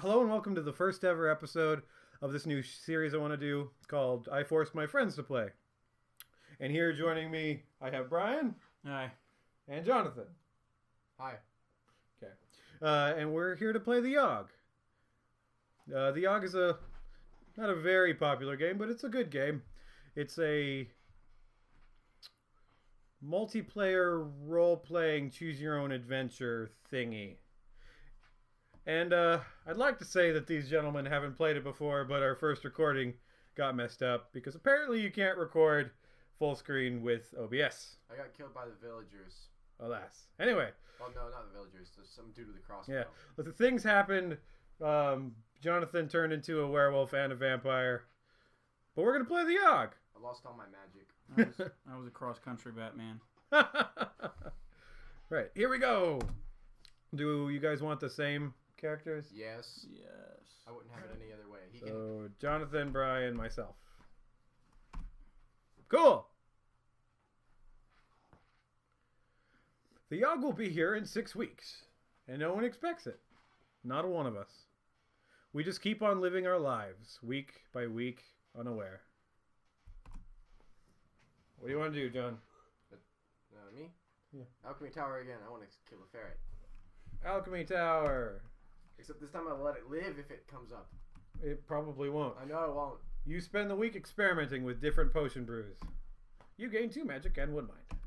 Hello and welcome to the first ever episode of this new series I want to do. It's called I Forced My Friends to Play. And here joining me, I have Brian. Hi. And Jonathan. Hi. Okay. And we're here to play the Yawhg. The Yawhg is not a very popular game, but it's a good game. It's a multiplayer role-playing choose-your-own-adventure thingy. And I'd like to say that these gentlemen haven't played it before, but our first recording got messed up because apparently you can't record full screen with OBS. I got killed by the villagers. Alas. Anyway. Well, no, not the villagers. There's some dude with a crossbow. Yeah. But the things happened. Jonathan turned into a werewolf and a vampire. But we're going to play the Yawhg. I lost all my magic. I was a cross-country Batman. Right. Here we go. Do you guys want the same characters? Yes. Yes. I wouldn't have it any other way. So, Jonathan, Brian, myself. Cool. The Yawhg will be here in 6 weeks, and no one expects it. Not a one of us. We just keep on living our lives, week by week, unaware. What do you want to do, John? Me? Yeah. Alchemy Tower again. I want to kill the ferret. Alchemy Tower. Except this time I'll let it live if it comes up. It probably won't. I know it won't. You spend the week experimenting with different potion brews. You gain 2 magic and 1 mind.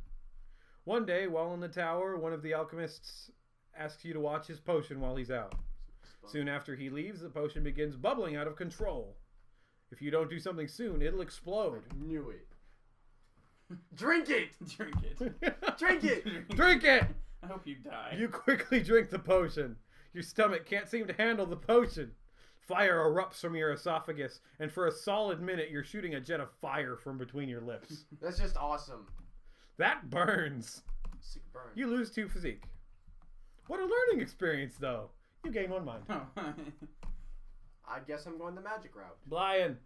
One day, while in the tower, one of the alchemists asks you to watch his potion while he's out. Soon after he leaves, the potion begins bubbling out of control. If you don't do something soon, it'll explode. I knew it. Drink it! Drink it. Drink it! Drink it! I hope you die. You quickly drink the potion. Your stomach can't seem to handle the potion. Fire erupts from your esophagus, and for a solid minute, you're shooting a jet of fire from between your lips. That's just awesome. That burns. Sick burn. You lose 2 physique. What a learning experience, though. You gain 1 mind. I guess I'm going the magic route. Brian.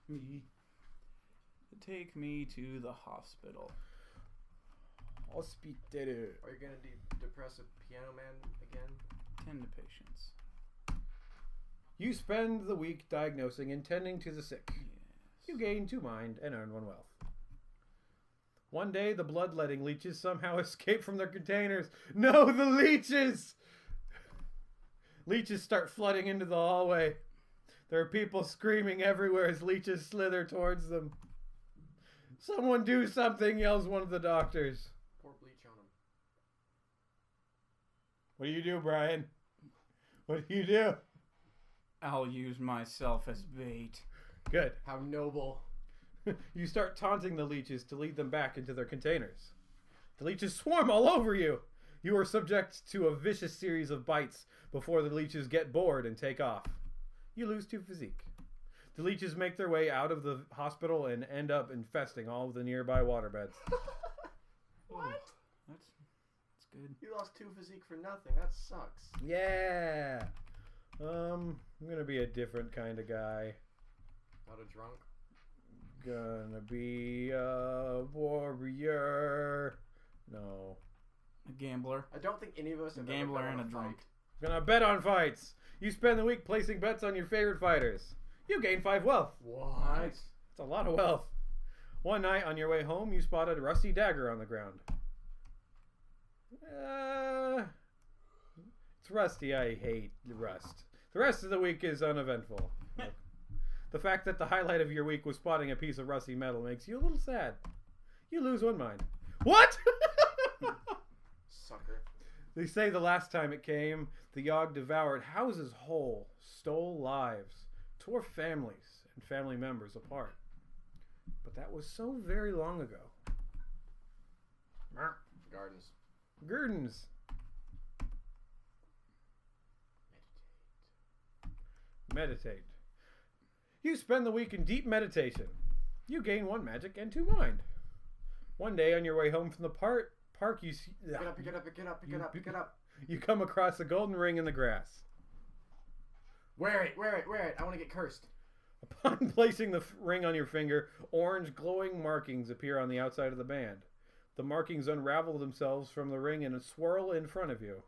Me. Take me to the hospital. Hospital. Are you going to depress a piano man again? Tend to patients. You spend the week diagnosing and tending to the sick. Yes. You gain 2 mind and earn 1 wealth. One day, the bloodletting leeches somehow escape from their containers. No, the leeches! Leeches start flooding into the hallway. There are people screaming everywhere as leeches slither towards them. Someone do something, yells one of the doctors. Pour bleach on him. What do you do, Brian? What do you do? I'll use myself as bait. Good. How noble. You start taunting the leeches to lead them back into their containers. The leeches swarm all over you. You are subject to a vicious series of bites before the leeches get bored and take off. You lose 2 physique. The leeches make their way out of the hospital and end up infesting all of the nearby waterbeds. What? That's good. You lost 2 physique for nothing. That sucks. Yeah. I'm gonna be a different kind of guy. Not a drunk? Gonna be a warrior. No. A gambler. I don't think any of us have Gambler ever and a fight. drunk. Gonna bet on fights. You spend the week placing bets on your favorite fighters. You gain 5 wealth. What? It's a lot of wealth. One night on your way home, you spotted a rusty dagger on the ground. It's rusty. I hate rust. The rest of the week is uneventful. The fact that the highlight of your week was spotting a piece of rusty metal makes you a little sad. You lose 1 mind. What? Sucker. They say the last time it came, the Yawhg devoured houses whole, stole lives, tore families and family members apart. But that was so very long ago. Gardens. Gurdons. Meditate. You spend the week in deep meditation. You gain 1 magic and 2 mind. One day on your way home from the park, you see... Pick it up, pick it up, pick it up, pick it up, pick it up. You come across a golden ring in the grass. Wear it, wear it, wear it. I want to get cursed. Upon placing the ring on your finger, orange glowing markings appear on the outside of the band. The markings unravel themselves from the ring and swirl in front of you.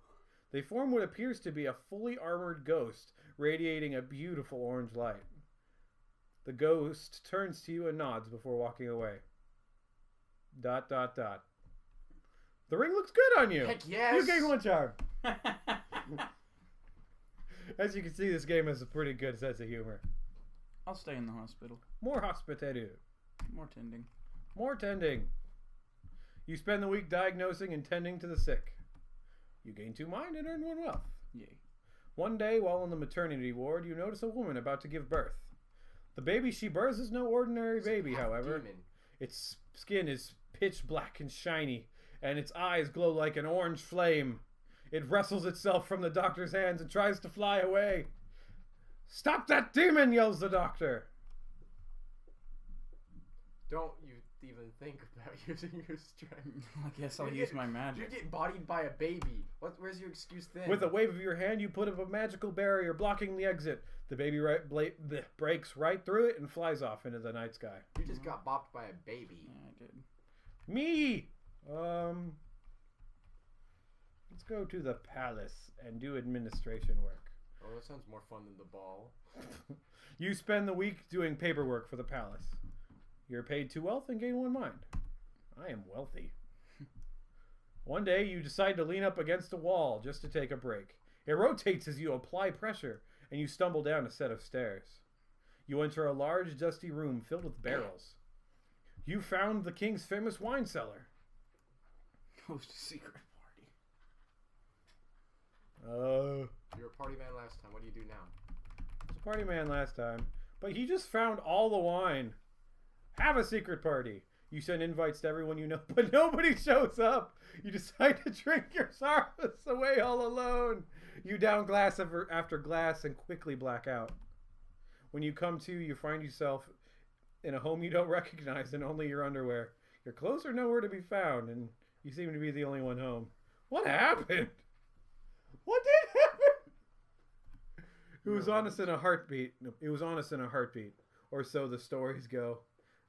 They form what appears to be a fully armored ghost, radiating a beautiful orange light. The ghost turns to you and nods before walking away. ... The ring looks good on you. Heck yes. You gain 1 charm. As you can see, this game has a pretty good sense of humor. I'll stay in the hospital. More hospitality. More tending. More tending. You spend the week diagnosing and tending to the sick. You gain 2 mind and earn 1 wealth. Yay. One day, while in the maternity ward, you notice a woman about to give birth. The baby she births is no ordinary baby, however. Demon. Its skin is pitch black and shiny, and its eyes glow like an orange flame. It wrestles itself from the doctor's hands and tries to fly away. "Stop that demon!" yells the doctor. Don't you even think about using your strength. I guess I'll use my You magic. get bodied by a baby. Where's your excuse then? With a wave of your hand, you put up a magical barrier blocking the exit. The baby breaks right through it and flies off into the night sky. You just got bopped by a baby. Yeah, I did. Me! Let's go to the palace and do administration work. Oh, that sounds more fun than the ball. You spend the week doing paperwork for the palace. You're paid 2 wealth and gain 1 mind. I am wealthy. One day, you decide to lean up against a wall just to take a break. It rotates as you apply pressure, and you stumble down a set of stairs. You enter a large, dusty room filled with barrels. You found the king's famous wine cellar. Host a secret party. You were a party man last time. What do you do now? Was a party man last time, but he just found all the wine. Have a secret party. You send invites to everyone you know, but nobody shows up. You decide to drink your sorrows away all alone. You down glass after glass and quickly black out. When you come to, you find yourself in a home you don't recognize in only your underwear. Your clothes are nowhere to be found, and you seem to be the only one home. What happened? What did happen? It was on us in a heartbeat. It was on us in a heartbeat, or so the stories go.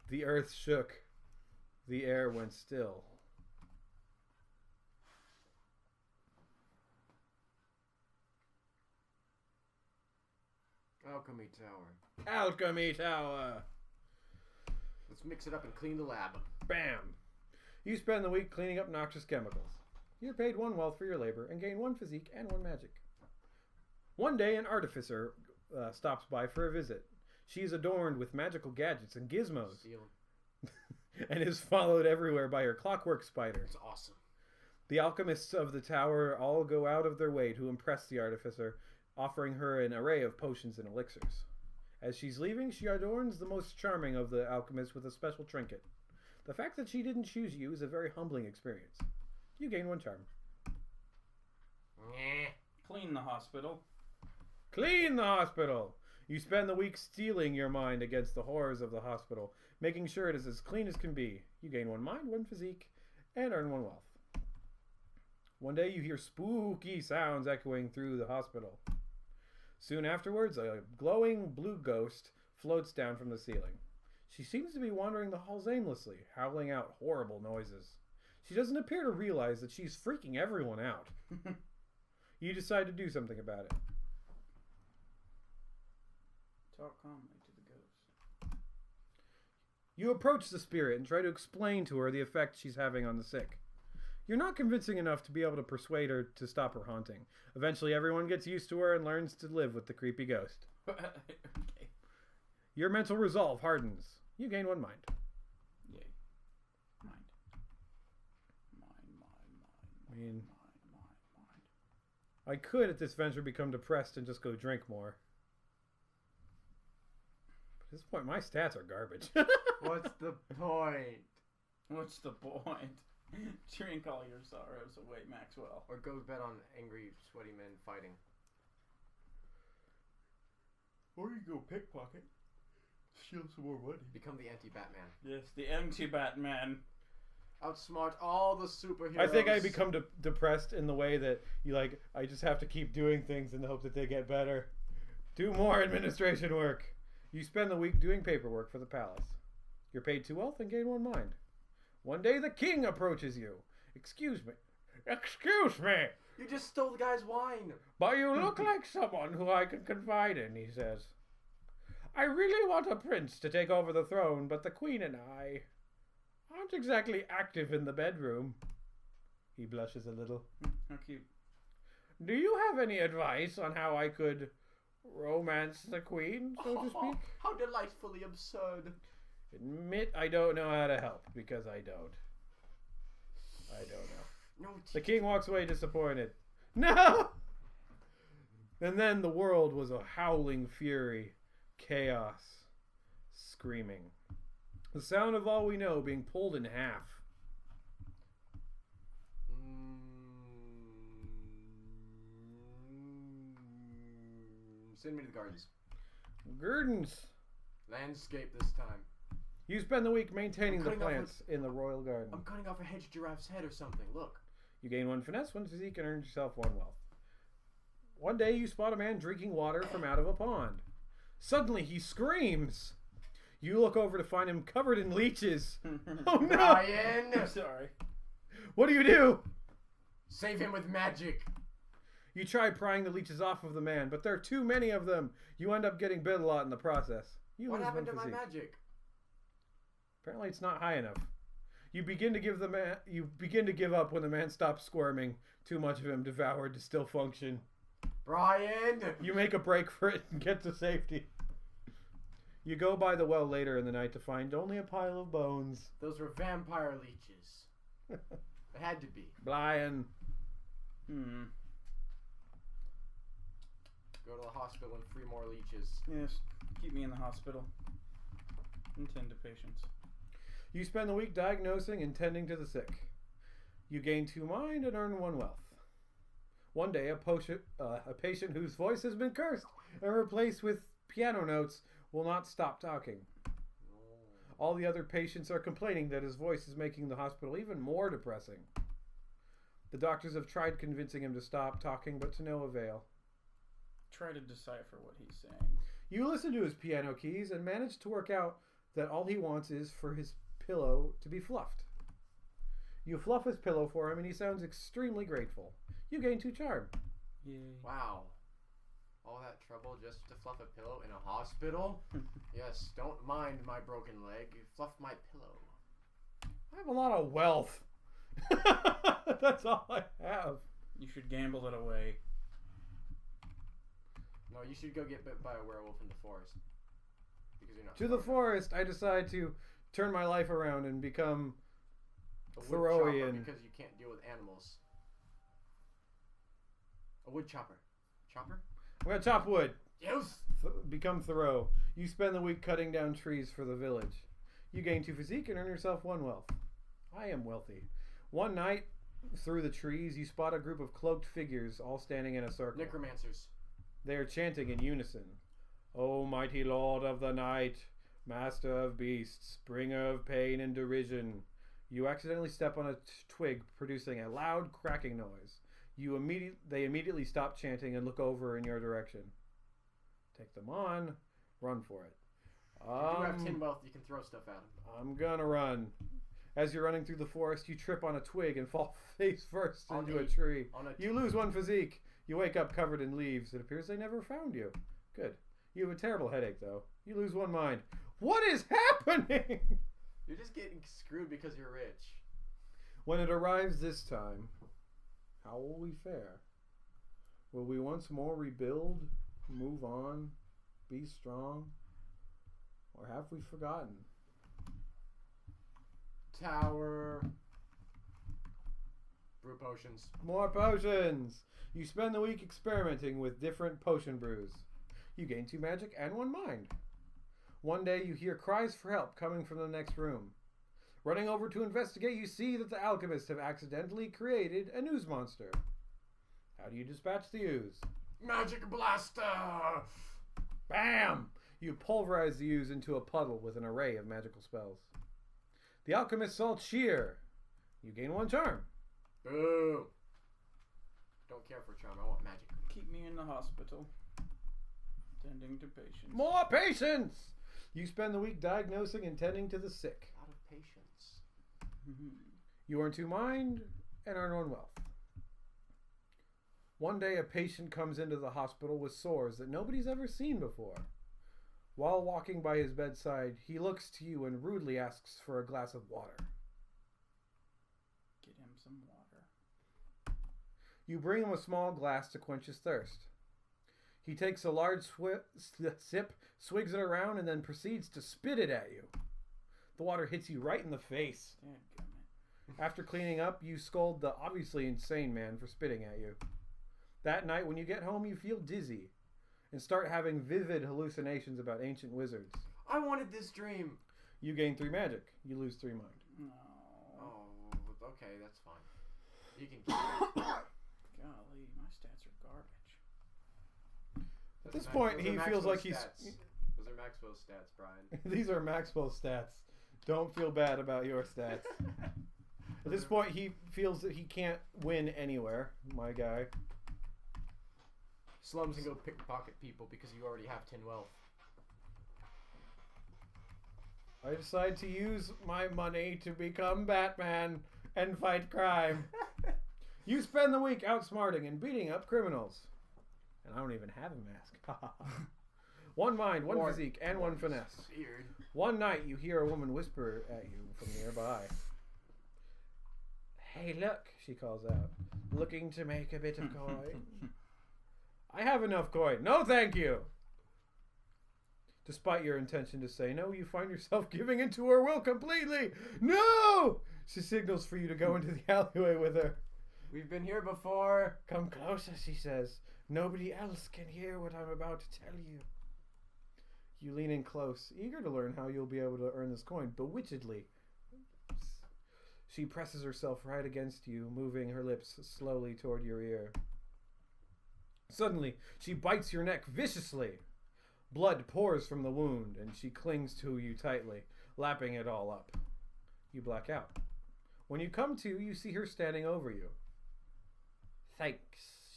The earth shook. The air went still. Alchemy Tower. Alchemy Tower. Let's mix it up and clean the lab. Bam. You spend the week cleaning up noxious chemicals. You're paid 1 wealth for your labor and gain 1 physique and 1 magic. One day, an artificer stops by for a visit. She is adorned with magical gadgets and gizmos Steal. and is followed everywhere by her clockwork spider. It's awesome. The alchemists of the tower all go out of their way to impress the artificer, offering her an array of potions and elixirs. As she's leaving, she adorns the most charming of the alchemists with a special trinket. The fact that she didn't choose you is a very humbling experience. You gain 1 charm. Clean the hospital. Clean the hospital! You spend the week steeling your mind against the horrors of the hospital, making sure it is as clean as can be. You gain 1 mind, 1 physique, and earn 1 wealth. One day you hear spooky sounds echoing through the hospital. Soon afterwards, a glowing blue ghost floats down from the ceiling. She seems to be wandering the halls aimlessly, howling out horrible noises. She doesn't appear to realize that she's freaking everyone out. You decide to do something about it. Talk calmly to the ghost. You approach the spirit and try to explain to her the effect she's having on the sick. You're not convincing enough to be able to persuade her to stop her haunting. Eventually, everyone gets used to her and learns to live with the creepy ghost. Okay. Your mental resolve hardens. You gain 1 mind. Yay. Mind. I mean, I could at this venture become depressed and just go drink more. But at this point, my stats are garbage. What's the point? What's the point? Drink all your sorrows away, Maxwell. Or go bet on angry, sweaty men fighting. Or you go pickpocket. Steal some more money. Become the anti-Batman. Yes, the anti-Batman. Outsmart all the superheroes. I think I become depressed in the way that I just have to keep doing things in the hope that they get better. Do more administration work. You spend the week doing paperwork for the palace. You're paid 2 wealth and gain 1 mind. One day the king approaches you. Excuse me. Excuse me, You just stole the guy's wine. but you look like someone who I can confide in, he says. I really want a prince to take over the throne, but the queen and I aren't exactly active in the bedroom. He blushes a little. How cute. Do you have any advice on how I could romance the queen, so to speak? How delightfully absurd. Admit I don't know how to help, because I don't. I don't know. No, The king walks away disappointed. No! And then the world was a howling fury. Chaos. Screaming. The sound of all we know being pulled in half. Send me to the gardens. Gardens. Landscape this time. You spend the week maintaining I'm the cutting off plants in the royal garden. I'm cutting off a hedge giraffe's head or something. Look. You gain 1 finesse, 1 physique, and earn yourself 1 wealth. One day you spot a man drinking water from out of a pond. Suddenly he screams. You look over to find him covered in leeches. Oh no! Brian! I'm sorry. What do you do? Save him with magic. You try prying the leeches off of the man, but there are too many of them. You end up getting bit a lot in the process. You What lose happened to 1 my physique. magic? Apparently it's not high enough. You begin to give up when the man stops squirming. Too much of him devoured to still function. Brian! You make a break for it and get to safety. You go by the well later in the night to find only a pile of bones. Those were vampire leeches. It had to be. Brian. Go to the hospital and free more leeches. Yes. Keep me in the hospital. And tend to patients. You spend the week diagnosing and tending to the sick. You gain 2 mind and earn 1 wealth. One day, a patient whose voice has been cursed and replaced with piano notes will not stop talking. All the other patients are complaining that his voice is making the hospital even more depressing. The doctors have tried convincing him to stop talking, but to no avail. Try to decipher what he's saying. You listen to his piano keys and manage to work out that all he wants is for his pillow to be fluffed. You fluff his pillow for him and he sounds extremely grateful. You gain 2 charm. Yay. Wow. All that trouble just to fluff a pillow in a hospital? Yes, don't mind my broken leg. You fluffed my pillow. I have a lot of wealth. That's all I have. You should gamble it away. No, you should go get bit by a werewolf in the forest. Because you're not To the forest, I decide to turn my life around and become a Thoreauian. wood chopper because you can't deal with animals. A wood chopper. Chopper? I'm going to chop wood. Yes! Become Thoreau. You spend the week cutting down trees for the village. You gain 2 physique and earn yourself 1 wealth. I am wealthy. One night, through the trees, you spot a group of cloaked figures all standing in a circle. Necromancers. They are chanting in unison. O mighty lord of the night, master of beasts, bringer of pain and derision. You accidentally step on a twig, producing a loud cracking noise. They immediately stop chanting and look over in your direction. Take them on. Run for it. If you have 10 wealth, you can throw stuff at them. I'm gonna run. As you're running through the forest, you trip on a twig and fall face first into a tree. You lose 1 physique. You wake up covered in leaves. It appears they never found you. Good. You have a terrible headache, though. You lose 1 mind. What is happening? You're just getting screwed because you're rich. When it arrives this time, how will we fare? Will we once more rebuild, move on, be strong? Or have we forgotten? Tower. Brew potions. More potions! You spend the week experimenting with different potion brews. You gain 2 magic and 1 mind. One day you hear cries for help coming from the next room. Running over to investigate, you see that the alchemists have accidentally created an ooze monster. How do you dispatch the ooze? Magic blaster! Bam! You pulverize the ooze into a puddle with an array of magical spells. The alchemists all cheer. You gain 1 charm. Boo! Don't care for charm, I want magic. Keep me in the hospital. Tending to patients. More patients! You spend the week diagnosing and tending to the sick. A lot of patience. You earn 2 mind and earn 1 wealth. One day, a patient comes into the hospital with sores that nobody's ever seen before. While walking by his bedside, he looks to you and rudely asks for a glass of water. Get him some water. You bring him a small glass to quench his thirst. He takes a large sip, swigs it around, and then proceeds to spit it at you. The water hits you right in the face. Dadgummit. After cleaning up, you scold the obviously insane man for spitting at you. That night, when you get home, you feel dizzy and start having vivid hallucinations about ancient wizards. I wanted this dream. You gain 3 magic. You lose 3 mind. No. Oh, okay, that's fine. You can keep it. Golly, my stats are garbage. At this point, he feels like he's... Those are Maxwell's stats, Brian. These are Maxwell's stats. Don't feel bad about your stats. At this point, he feels that he can't win anywhere, my guy. Slums and go pickpocket people because you already have 10 wealth. I decide to use my money to become Batman and fight crime. You spend the week outsmarting and beating up criminals. And I don't even have a mask. 1 mind, 1 physique, and 1 finesse. Weird. One night, you hear a woman whisper at you from nearby. Hey, look, she calls out. Looking to make a bit of coin? I have enough coin. No, thank you. Despite your intention to say no, you find yourself giving into her will completely. No! She signals for you to go into the alleyway with her. We've been here before. Come closer, she says. Nobody else can hear what I'm about to tell you. You lean in close, eager to learn how you'll be able to earn this coin, bewitchedly. She presses herself right against you, moving her lips slowly toward your ear. Suddenly, she bites your neck viciously. Blood pours from the wound, and she clings to you tightly, lapping it all up. You black out. When you come to, you see her standing over you. Thanks,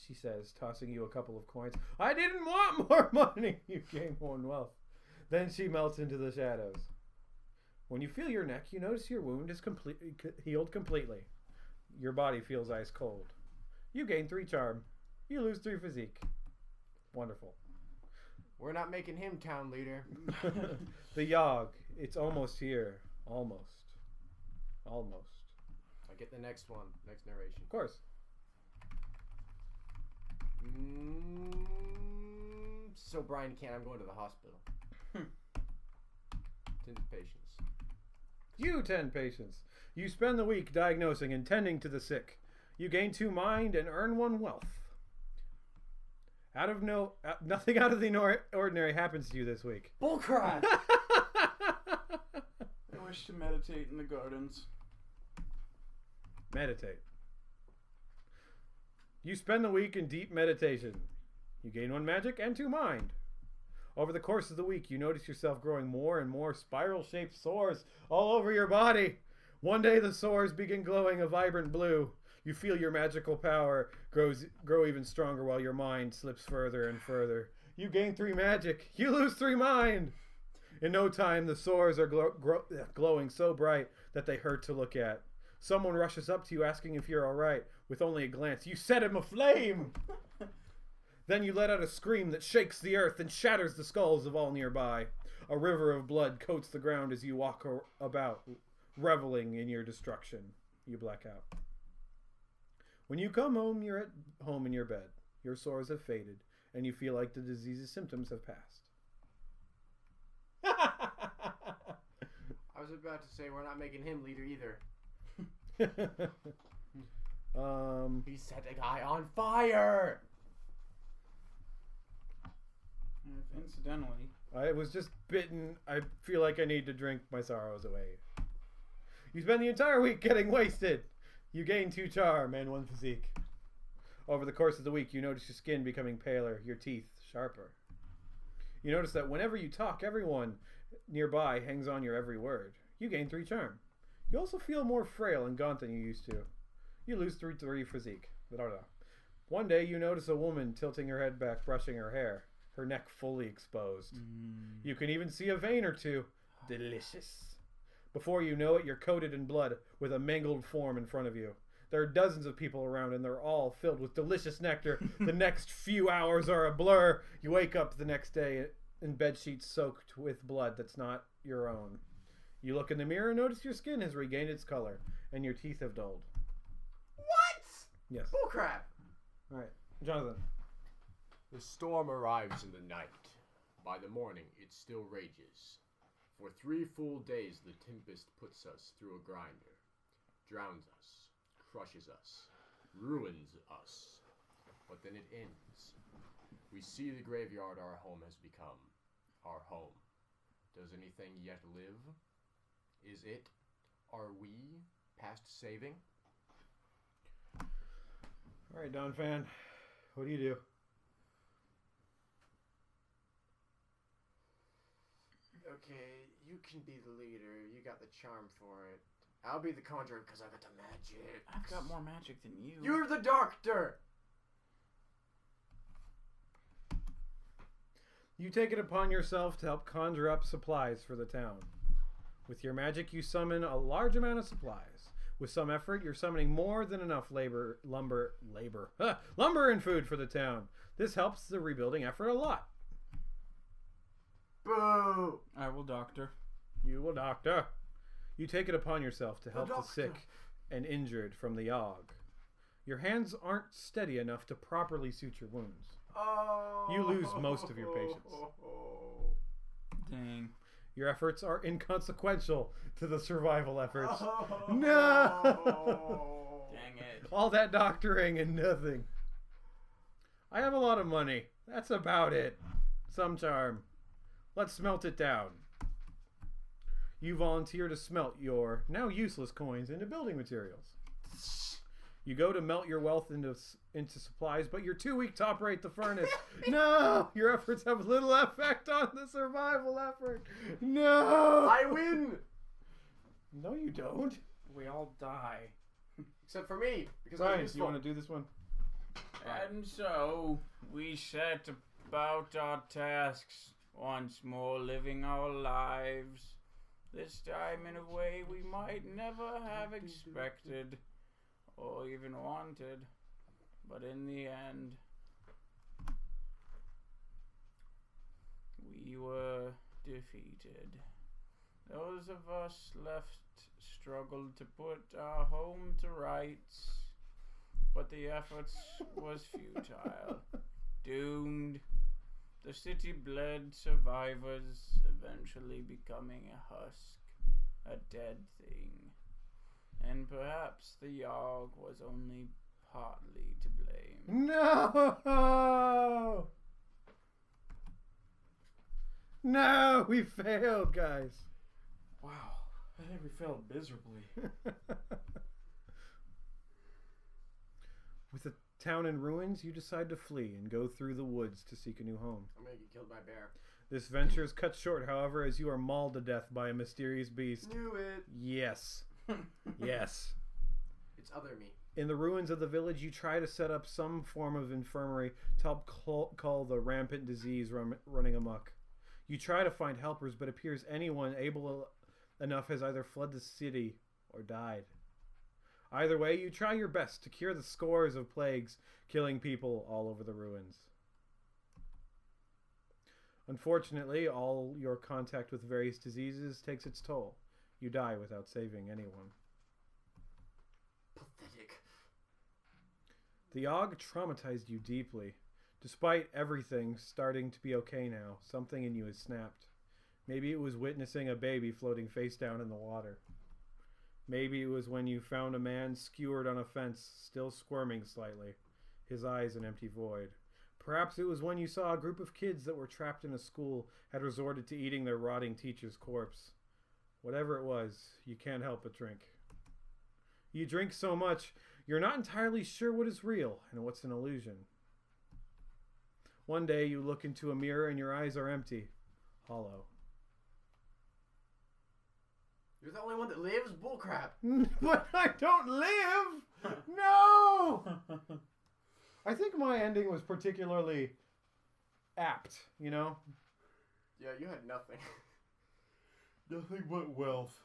she says, tossing you a couple of coins. I didn't want more money. You gain 1 wealth. Then she melts into the shadows. When you feel your neck, you notice your wound is healed completely. Your body feels ice cold. You gain 3 charm. You lose 3 physique. Wonderful. We're not making him town leader. The Yawhg. It's almost here. Almost. Almost. I get the next one. Next narration. Of course. So Brian can't. I'm going to the hospital. 10 patients. You 10 patients. You spend the week diagnosing and tending to the sick. You gain 2 mind and earn 1 wealth. Nothing out of the ordinary happens to you this week. Bullcrap! I wish to meditate in the gardens. Meditate. You spend the week in deep meditation. You gain 1 magic and 2 mind. Over the course of the week, you notice yourself growing more and more spiral-shaped sores all over your body. One day, the sores begin glowing a vibrant blue. You feel your magical power grow even stronger while your mind slips further and further. You gain 3 magic. You lose 3 mind. In no time, the sores are glowing so bright that they hurt to look at. Someone rushes up to you asking if you're all right. With only a glance, you set him aflame. Then you let out a scream that shakes the earth and shatters the skulls of all nearby. A river of blood coats the ground as you walk about, reveling in your destruction. You black out. When you come home, you're at home in your bed. Your sores have faded, and you feel like the disease's symptoms have passed. I was about to say we're not making him leader either. He set a guy on fire! If incidentally, I was just bitten. I feel like I need to drink my sorrows away. You spend the entire week getting wasted. You gain 2 charm and 1 physique. Over the course of the week, you notice your skin becoming paler, your teeth sharper. You notice that whenever you talk, everyone nearby hangs on your every word. You gain 3 charm. You also feel more frail and gaunt than you used to. You lose 3 physique. One day, you notice a woman tilting her head back, brushing her hair, her neck fully exposed. You can even see a vein or 2. Delicious. Before you know it, you're coated in blood with a mangled form in front of you. There are dozens of people around, and they're all filled with delicious nectar. The next few hours are a blur. You wake up the next day in bedsheets soaked with blood that's not your own. You look in the mirror and notice your skin has regained its color, and your teeth have dulled. What? Yes. Bullcrap. All right, Jonathan. The storm arrives in the night. By the morning, it still rages. For 3 full days, the tempest puts us through a grinder, drowns us, crushes us, ruins us. But then it ends. We see the graveyard our home has become. Our home. Does anything yet live? Is it? Are we past saving? All right, Don Fan. What do you do? Okay, you can be the leader. You got the charm for it. I'll be the conjurer because I got the magic. I've got more magic than you. You're the doctor! You take it upon yourself to help conjure up supplies for the town. With your magic, you summon a large amount of supplies. With some effort, you're summoning more than enough lumber and food for the town. This helps the rebuilding effort a lot. Boo! I will doctor. You will doctor. You take it upon yourself to help the doctor. sick and injured from the Yawhg. Your hands aren't steady enough to properly suture your wounds. Oh. You lose most of your patience. Dang. Your efforts are inconsequential to the survival efforts. Oh. No! Dang it. All that doctoring and nothing. I have a lot of money. That's about it. Some charm. Let's smelt it down. You volunteer to smelt your now useless coins into building materials. You go to melt your wealth into supplies, but you're too weak to operate the furnace. No! Your efforts have little effect on the survival effort. No! I win! No, you don't. We all die. Except for me, because I'm Brian, useful. you want to do this one? And so, we set about our tasks, once more living our lives. This time in a way we might never have expected or even wanted. But in the end, we were defeated. Those of us left struggled to put our home to rights, but the efforts was futile. Doomed. The city bled survivors, eventually becoming a husk, a dead thing. And perhaps the Yawhg was only partly to blame. No! No, we failed, guys. Wow, I think we failed miserably. With the town in ruins, you decide to flee and go through the woods to seek a new home. I'm gonna get killed by a bear. This venture is cut short, however, as you are mauled to death by a mysterious beast. Knew it. Yes. Yes. It's other me. In the ruins of the village, you try to set up some form of infirmary to help cull the rampant disease running amok. You try to find helpers, but it appears anyone able enough has either fled the city or died. Either way, you try your best to cure the scores of plagues killing people all over the ruins. Unfortunately, all your contact with various diseases takes its toll. You die without saving anyone. Pathetic. The Yawhg traumatized you deeply. Despite everything starting to be okay now, something in you has snapped. Maybe it was witnessing a baby floating face down in the water. Maybe it was when you found a man skewered on a fence, still squirming slightly, his eyes an empty void. Perhaps it was when you saw a group of kids that were trapped in a school had resorted to eating their rotting teacher's corpse. Whatever it was, you can't help but drink. You drink so much, you're not entirely sure what is real and what's an illusion. One day you look into a mirror and your eyes are empty, hollow. You're the only one that lives? Bullcrap. But I don't live! No! I think my ending was particularly apt, you know? Yeah, you had nothing. Nothing but wealth.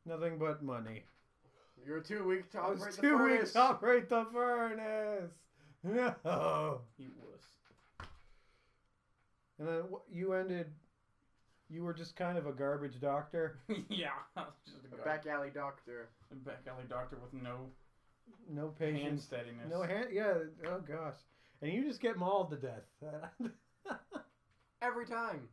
Nothing but money. You're too weak to I was operate the too weak furnace. to operate the furnace. No. He was. And then you were just kind of a garbage doctor. Yeah. Just A back alley doctor. A back alley doctor with no No hand patience. steadiness. No hand. Yeah. Oh gosh. And you just get mauled to death. Every time.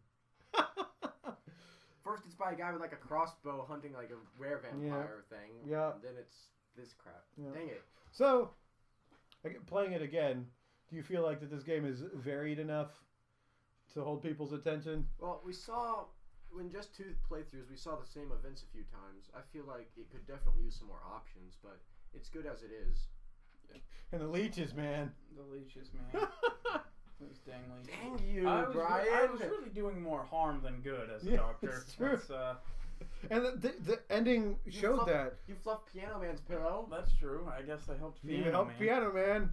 First it's by a guy with like a crossbow hunting like a rare vampire thing. Yeah. And then it's this crap. Yeah. Dang it. So, playing it again, do you feel like that this game is varied enough to hold people's attention? Well, we saw, in just 2 playthroughs, we saw the same events a few times. I feel like it could definitely use some more options, but it's good as it is. And the leeches, man. The leeches, man. Those dang leeches. Dang you, Brian. I was really doing more harm than good as a Yeah, doctor. it's true. That's, And the ending showed that. You fluffed Piano Man's pillow. that's true. I guess I helped Piano You helped Man. Piano Man.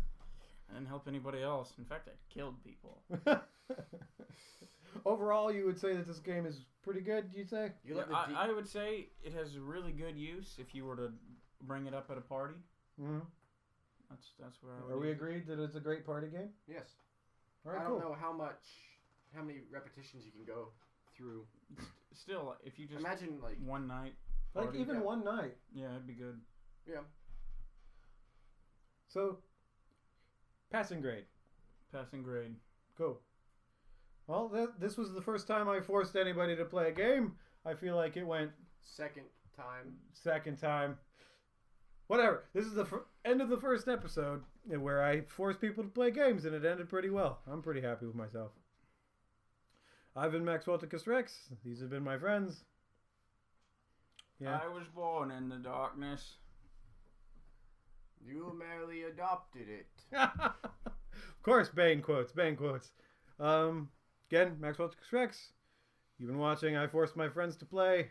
I didn't help anybody else. In fact, I killed people. Overall, you would say that this game is pretty good, you'd say? You Yeah, let the I would say it has really good use if you were to bring it up at a party. Mm-hmm. That's where I would Are we use it. agreed that it's a great party game? Yes. All right, I cool. don't know how many repetitions you can go through. Still, if you just Imagine like one night, Like party, even yeah. one night. yeah, it'd be good. yeah. So, passing grade. Passing grade. Cool. Well, this was the first time I forced anybody to play a game. I feel like it went Second time. second time. Whatever. This is the end of the first episode where I forced people to play games, and it ended pretty well. I'm pretty happy with myself. I've been Max Walticus Rex. These have been my friends. Yeah. I was born in the darkness. You merely adopted it. Of course, Bane quotes. Bane quotes. Again, Max Walticus Rex. You've been watching I Forced My Friends to Play.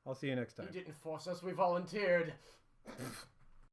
I'll see you next time. You didn't force us, we volunteered.